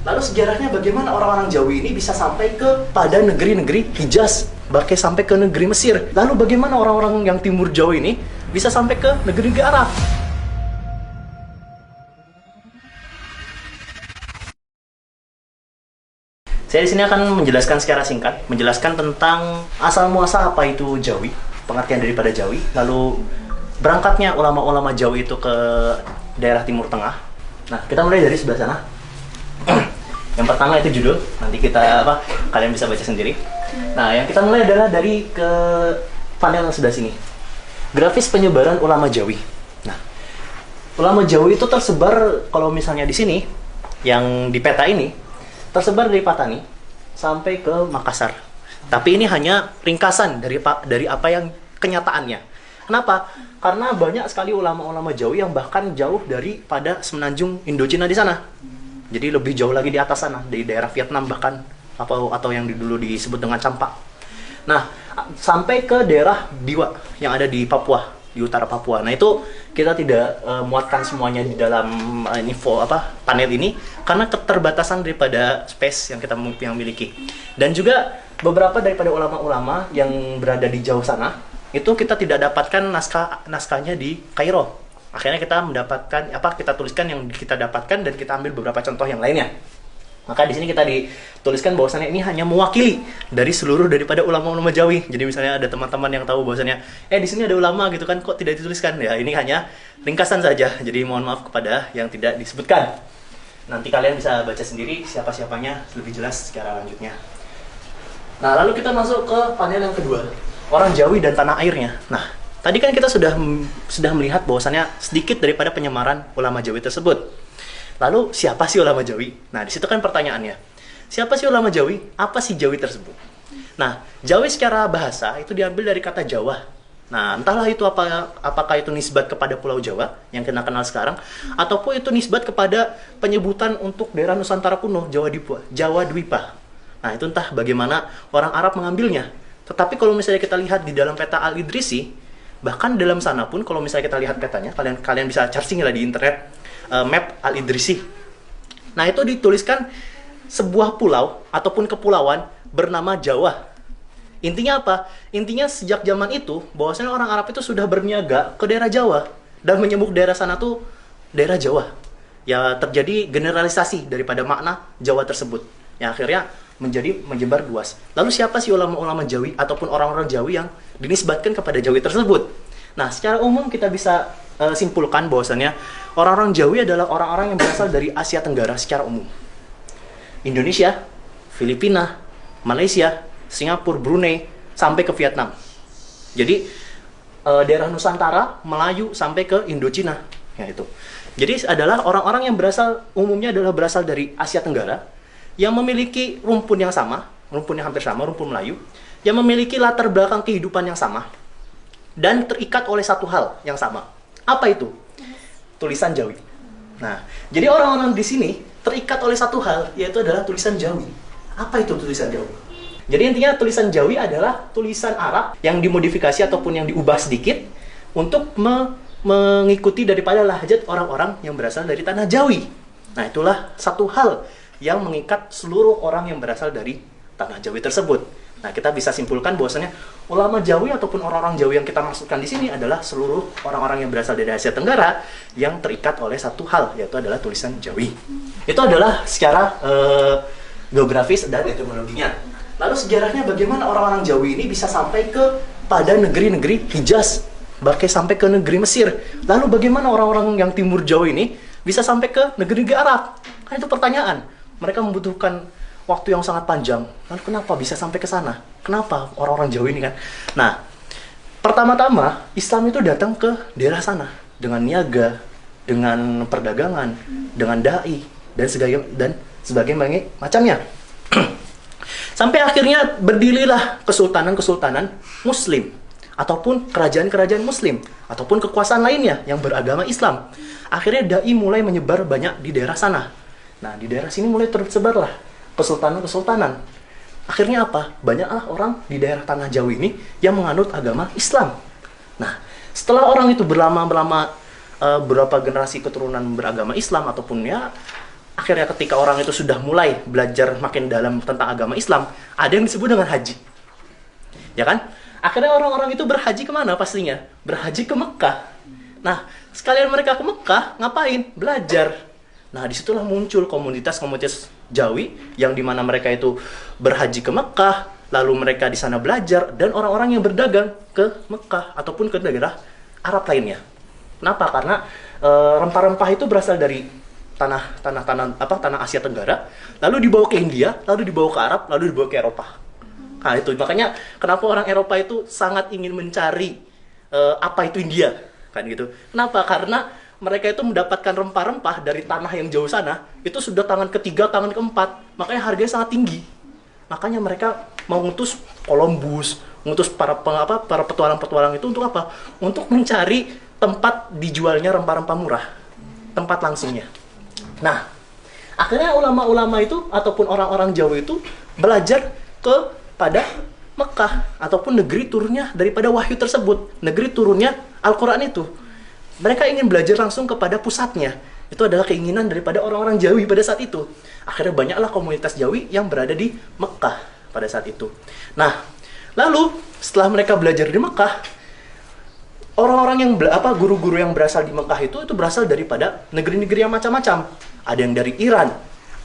Lalu sejarahnya bagaimana orang-orang Jawi ini bisa sampai ke pada negeri-negeri Hijaz, bahkan sampai ke negeri Mesir. Lalu bagaimana orang-orang yang timur Jawa ini bisa sampai ke negeri-negeri Arab? Saya di sini akan menjelaskan secara singkat, menjelaskan tentang asal muasal apa itu Jawi, pengertian daripada Jawi, lalu berangkatnya ulama-ulama Jawi itu ke daerah Timur Tengah. Nah, kita mulai dari sebelah sana. Yang pertama itu judul, nanti kalian bisa baca sendiri. Nah, yang kita mulai adalah dari ke panel yang sebelah sini. Grafis penyebaran ulama Jawi. Nah, ulama Jawi itu tersebar, kalau misalnya di sini, yang di peta ini, tersebar dari Patani sampai ke Makassar. Tapi ini hanya ringkasan dari apa yang kenyataannya. Kenapa? Karena banyak sekali ulama-ulama Jawi yang bahkan jauh daripada semenanjung Indochina di sana. Jadi lebih jauh lagi di atas sana, di daerah Vietnam bahkan, atau yang dulu disebut dengan Campak. Nah, sampai ke daerah Biwa yang ada di Papua, di utara Papua. Nah, itu kita tidak muatkan semuanya di dalam panel ini karena keterbatasan daripada space yang kita miliki. Dan juga beberapa daripada ulama-ulama yang berada di jauh sana, itu kita tidak dapatkan naskahnya di Kairo. Akhirnya kita mendapatkan kita tuliskan yang kita dapatkan dan kita ambil beberapa contoh yang lainnya. Maka di sini kita dituliskan bahwasannya ini hanya mewakili dari seluruh daripada ulama-ulama Jawi. Jadi misalnya ada teman-teman yang tahu bahwasannya di sini ada ulama gitu kan, kok tidak dituliskan? Ya, ini hanya ringkasan saja. Jadi mohon maaf kepada yang tidak disebutkan. Nanti kalian bisa baca sendiri siapa-siapanya lebih jelas secara lanjutnya. Nah, lalu kita masuk ke panel yang kedua. Orang Jawi dan tanah airnya. Nah, tadi kan kita sudah melihat bahwasannya sedikit daripada penyemaran ulama Jawi tersebut. Lalu siapa sih ulama Jawi? Nah, di situ kan pertanyaannya. Siapa sih ulama Jawi? Apa sih Jawi tersebut? Nah, Jawi secara bahasa itu diambil dari kata Jawa. Nah, entahlah itu apakah itu nisbat kepada Pulau Jawa yang kita kenal sekarang, ataupun itu nisbat kepada penyebutan untuk daerah Nusantara kuno, Jawa Dwipa. Nah, itu entah bagaimana orang Arab mengambilnya. Tetapi kalau misalnya kita lihat di dalam peta Al-Idrisi, bahkan dalam sana pun kalau misalnya kita lihat petanya, kalian bisa searching lah di internet, map Al-Idrisi. Nah, itu dituliskan sebuah pulau ataupun kepulauan bernama Jawa. Intinya apa? Intinya sejak zaman itu bahwasanya orang Arab itu sudah berniaga ke daerah Jawa dan menyebut daerah sana tuh daerah Jawa. Ya, terjadi generalisasi daripada makna Jawa tersebut. Yang akhirnya menyebar luas. Lalu siapa sih ulama-ulama Jawi ataupun orang-orang Jawi yang dinisbatkan kepada Jawi tersebut? Nah, secara umum kita bisa simpulkan bahwasannya orang-orang Jawi adalah orang-orang yang berasal dari Asia Tenggara secara umum. Indonesia, Filipina, Malaysia, Singapura, Brunei, sampai ke Vietnam. Jadi daerah Nusantara, Melayu sampai ke Indochina, ya itu. Jadi adalah orang-orang yang umumnya adalah berasal dari Asia Tenggara yang memiliki rumpun yang sama, rumpun yang hampir sama, rumpun Melayu, yang memiliki latar belakang kehidupan yang sama, dan terikat oleh satu hal yang sama. Apa itu? Tulisan Jawi. Nah, jadi orang-orang di sini terikat oleh satu hal, yaitu adalah tulisan Jawi. Apa itu tulisan Jawi? Jadi intinya tulisan Jawi adalah tulisan Arab yang dimodifikasi ataupun yang diubah sedikit untuk mengikuti daripada lahjat orang-orang yang berasal dari tanah Jawi. Nah, itulah satu hal yang mengikat seluruh orang yang berasal dari tanah Jawi tersebut. Nah, kita bisa simpulkan bahwasanya ulama Jawi ataupun orang-orang Jawi yang kita maksudkan di sini adalah seluruh orang-orang yang berasal dari Asia Tenggara yang terikat oleh satu hal, yaitu adalah tulisan Jawi. Itu adalah secara geografis dan etimologinya. Lalu sejarahnya bagaimana orang-orang Jawi ini bisa sampai ke pada negeri-negeri Hijaz, bahkan sampai ke negeri Mesir. Lalu bagaimana orang-orang yang timur Jawa ini bisa sampai ke negeri-negeri Arab? Kan itu pertanyaan. Mereka membutuhkan waktu yang sangat panjang. Lalu kenapa bisa sampai ke sana? Kenapa orang-orang Jawa ini kan? Nah, pertama-tama Islam itu datang ke daerah sana dengan niaga, dengan perdagangan, dengan dai dan sebagainya macamnya. Sampai akhirnya berdirilah kesultanan-kesultanan Muslim ataupun kerajaan-kerajaan Muslim ataupun kekuasaan lainnya yang beragama Islam. Akhirnya dai mulai menyebar banyak di daerah sana. Nah, di daerah sini mulai tersebarlah kesultanan-kesultanan. Akhirnya apa? Banyaklah orang di daerah tanah Jawa ini yang menganut agama Islam. Nah, setelah orang itu berlama-lama berapa generasi keturunan beragama Islam ataupun ya akhirnya ketika orang itu sudah mulai belajar makin dalam tentang agama Islam, ada yang disebut dengan haji. Ya kan? Akhirnya orang-orang itu berhaji kemana pastinya? Berhaji ke Mekah. Nah, sekalian mereka ke Mekah, ngapain? Belajar. Nah, disitulah muncul komunitas-komunitas Jawi yang dimana mereka itu berhaji ke Mekah, lalu mereka di sana belajar, dan orang-orang yang berdagang ke Mekah ataupun ke daerah Arab lainnya. Kenapa? Karena rempah-rempah itu berasal dari tanah Asia Tenggara, lalu dibawa ke India, lalu dibawa ke Arab, lalu dibawa ke Eropa. Nah, itu makanya kenapa orang Eropa itu sangat ingin mencari apa itu India, kan gitu. Kenapa? Karena mereka itu mendapatkan rempah-rempah dari tanah yang jauh sana, itu sudah tangan ketiga, tangan keempat, makanya harganya sangat tinggi. Makanya mereka mau ngutus Columbus, ngutus para petualang-petualang itu untuk apa? Untuk mencari tempat dijualnya rempah-rempah murah, tempat langsungnya. Nah, akhirnya ulama-ulama itu ataupun orang-orang Jawa itu belajar kepada Mekah ataupun negeri turunnya daripada wahyu tersebut, negeri turunnya Al-Quran itu. Mereka ingin belajar langsung kepada pusatnya. Itu adalah keinginan daripada orang-orang Jawi pada saat itu. Akhirnya banyaklah komunitas Jawi yang berada di Mekah pada saat itu. Nah, lalu setelah mereka belajar di Mekah, orang-orang yang guru-guru yang berasal di Mekah itu berasal daripada negeri-negeri yang macam-macam. Ada yang dari Iran,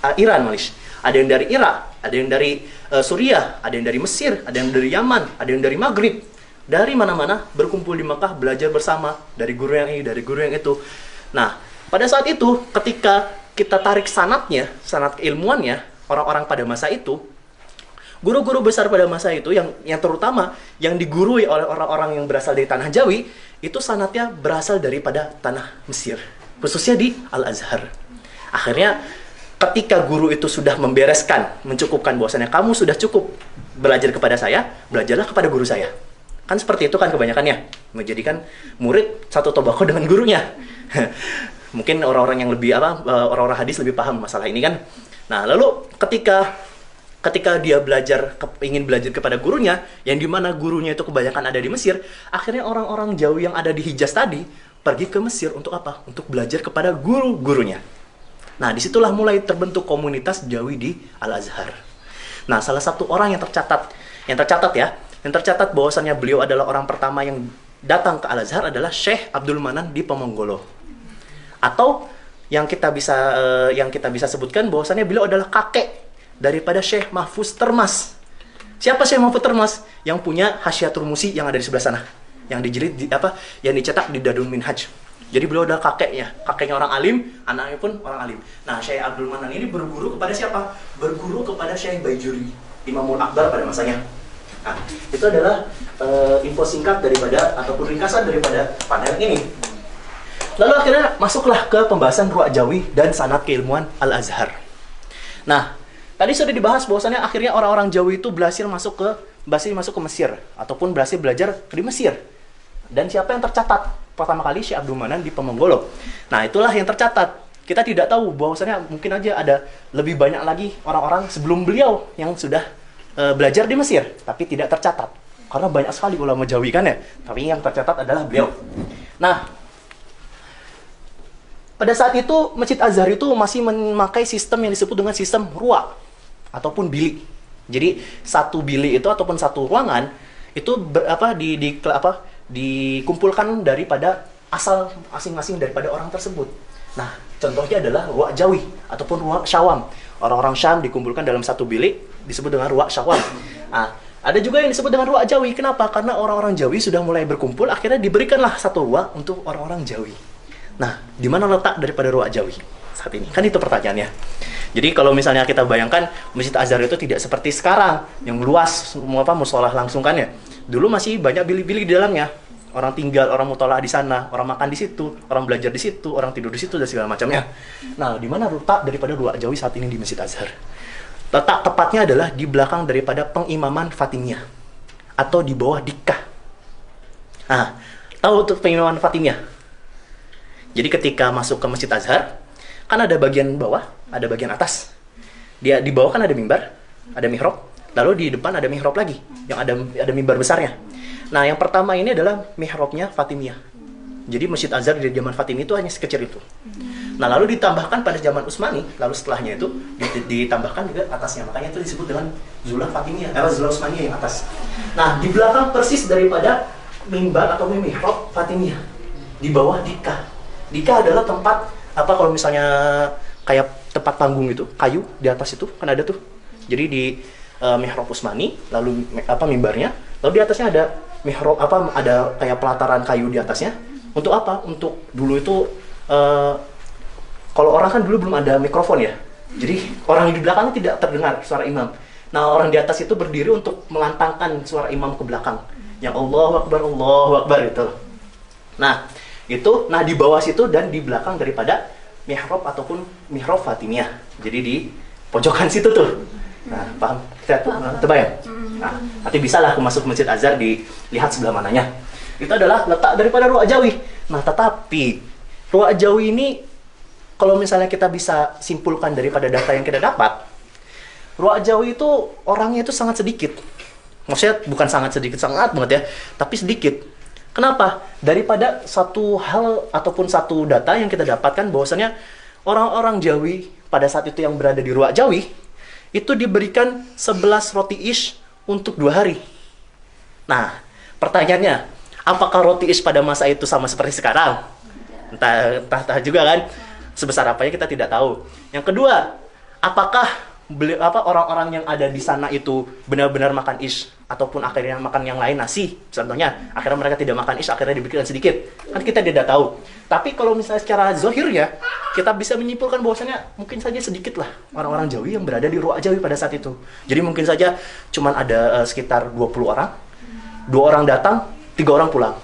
ada yang dari Irak, ada yang dari Suriah, ada yang dari Mesir, ada yang dari Yaman, ada yang dari Maghrib. Dari mana-mana berkumpul di Mekah belajar bersama dari guru yang ini, dari guru yang itu. Nah, pada saat itu ketika kita tarik sanad keilmuannya, orang-orang pada masa itu, guru-guru besar pada masa itu yang terutama yang digurui oleh orang-orang yang berasal dari tanah Jawi, itu sanadnya berasal daripada tanah Mesir, khususnya di Al-Azhar. Akhirnya ketika guru itu sudah membereskan, mencukupkan bahwasannya kamu sudah cukup belajar kepada saya, belajarlah kepada guru saya. Kan seperti itu kan kebanyakannya, menjadikan murid satu tobako dengan gurunya. Mungkin orang-orang yang lebih orang-orang hadis lebih paham masalah ini kan. Nah, lalu ketika dia ingin belajar kepada gurunya, yang dimana gurunya itu kebanyakan ada di Mesir, akhirnya orang-orang jauh yang ada di Hijaz tadi pergi ke Mesir untuk apa? Untuk belajar kepada guru-gurunya. Nah, disitulah mulai terbentuk komunitas Jawi di Al-Azhar. Nah, salah satu orang yang tercatat bahwasannya beliau adalah orang pertama yang datang ke Al-Azhar adalah Syekh Abdul Manan di Pemonggolo. Atau yang kita bisa sebutkan bahwasannya beliau adalah kakek daripada Syekh Mahfuz Termas. Siapa Syekh Mahfuz Termas? Yang punya Hasyiatul Musi yang ada di sebelah sana, yang yang dicetak di Dadun Minhaj. Jadi beliau adalah kakeknya orang alim, anaknya pun orang alim. Nah, Syekh Abdul Manan ini berguru kepada siapa? Berguru kepada Syekh Baijuri, Imamul Akbar pada masanya. Nah, itu adalah info singkat daripada ataupun ringkasan daripada panel ini. Lalu akhirnya masuklah ke pembahasan Ruwa' Jawi dan sanad keilmuan Al-Azhar. Nah, tadi sudah dibahas bahwasannya akhirnya orang-orang Jawi itu berhasil masuk ke Mesir ataupun berhasil belajar di Mesir. Dan siapa yang tercatat? Pertama kali Syekh Abdul Manan di Pemonggolo. Nah, itulah yang tercatat. Kita tidak tahu bahwasannya mungkin aja ada lebih banyak lagi orang-orang sebelum beliau yang sudah belajar di Mesir, tapi tidak tercatat. Karena banyak sekali ulama Jawi kan ya, tapi yang tercatat adalah beliau. Nah, pada saat itu Masjid Azhar itu masih memakai sistem yang disebut dengan sistem ruwa ataupun bilik. Jadi satu bilik itu ataupun satu ruangan itu dikumpulkan daripada asal masing-masing daripada orang tersebut. Nah, contohnya adalah Ruwa' Jawi ataupun Ruwa' Syawam. Orang-orang Syam dikumpulkan dalam satu bilik disebut dengan Ruwa' Syawam. Nah, ada juga yang disebut dengan Ruwa' Jawi. Kenapa? Karena orang-orang Jawi sudah mulai berkumpul, akhirnya diberikanlah satu ruwa untuk orang-orang Jawi. Nah, di mana letak daripada Ruwa' Jawi saat ini? Kan itu pertanyaannya. Jadi kalau misalnya kita bayangkan Masjid Azhar itu tidak seperti sekarang yang luas, musholah langsung kan ya. Dulu masih banyak bilik-bilik di dalamnya. Orang tinggal, orang mutolaah di sana, orang makan di situ, orang belajar di situ, orang tidur di situ dan segala macamnya. Nah, di mana letak daripada Ruwa' Jawi saat ini di Masjid Azhar? Letak tepatnya adalah di belakang daripada pengimaman Fatimiyah atau di bawah Dikkah. Nah, tahu tuh pengimaman Fatimiyah? Jadi ketika masuk ke Masjid Azhar, kan ada bagian bawah, ada bagian atas. Dia di bawah kan ada mimbar, ada mihrab, lalu di depan ada mihrab lagi yang ada mimbar besarnya. Nah, yang pertama ini adalah mihrabnya Fatimiyah. Jadi Masjid Azhar di zaman Fatimi itu hanya sekecil itu. Nah, lalu ditambahkan pada zaman Utsmani, lalu setelahnya itu ditambahkan juga atasnya. Makanya itu disebut dengan Zula Fatimiyah, Zula Utsmaniyah yang atas. Nah, di belakang persis daripada mimbar atau mihrab Fatimiyah, di bawah dikah. Dikah adalah tempat apa kalau misalnya kayak tempat panggung itu, kayu di atas itu kan ada tuh. Jadi di mihrab Utsmani, lalu apa mimbarnya, lalu di atasnya ada mihrab apa ada kayak pelataran kayu di atasnya. Untuk apa? Untuk dulu itu kalau orang kan dulu belum ada mikrofon ya. Jadi orang di belakang tidak terdengar suara imam. Nah, orang di atas itu berdiri untuk melantangkan suara imam ke belakang. Yang Allahu Akbar itu. Nah, itu di bawah situ dan di belakang daripada mihrab ataupun mihrab Fatimiyah. Jadi di pojokan situ tuh. Nah, paham? Kita terbayang. Nah, nanti bisalah masuk Masjid Azhar dilihat sebelah mananya. Itu adalah letak daripada Ruwak Jawi. Nah, tetapi Ruwak Jawi ini kalau misalnya kita bisa simpulkan daripada data yang kita dapat, Ruwak Jawi itu orangnya itu sangat sedikit. Maksudnya bukan sangat sedikit, sangat banget ya, tapi sedikit. Kenapa? Daripada satu hal ataupun satu data yang kita dapatkan bahwasanya orang-orang Jawi pada saat itu yang berada di Ruwak Jawi itu diberikan 11 roti ish untuk 2 hari. Nah, pertanyaannya, apakah roti ish pada masa itu sama seperti sekarang? Entah juga kan? Sebesar apanya kita tidak tahu. Yang kedua, apakah orang-orang yang ada di sana itu benar-benar makan ish ataupun akhirnya makan yang lain nasi? Contohnya, akhirnya mereka tidak makan ish, akhirnya diberikan sedikit. Kan kita tidak tahu. Tapi kalau misalnya secara zahirnya, kita bisa menyimpulkan bahwasanya mungkin saja sedikit lah orang-orang Jawi yang berada di Ruwak Jawi pada saat itu. Jadi mungkin saja cuman ada sekitar 20 orang. 2 orang datang, 3 orang pulang.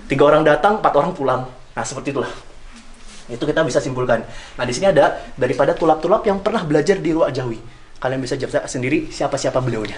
3 orang datang, 4 orang pulang. Nah, seperti itulah. Itu kita bisa simpulkan. Nah, di sini ada daripada tulap-tulap yang pernah belajar di Ruwak Jawi. Kalian bisa jawab sendiri siapa-siapa beliaunya.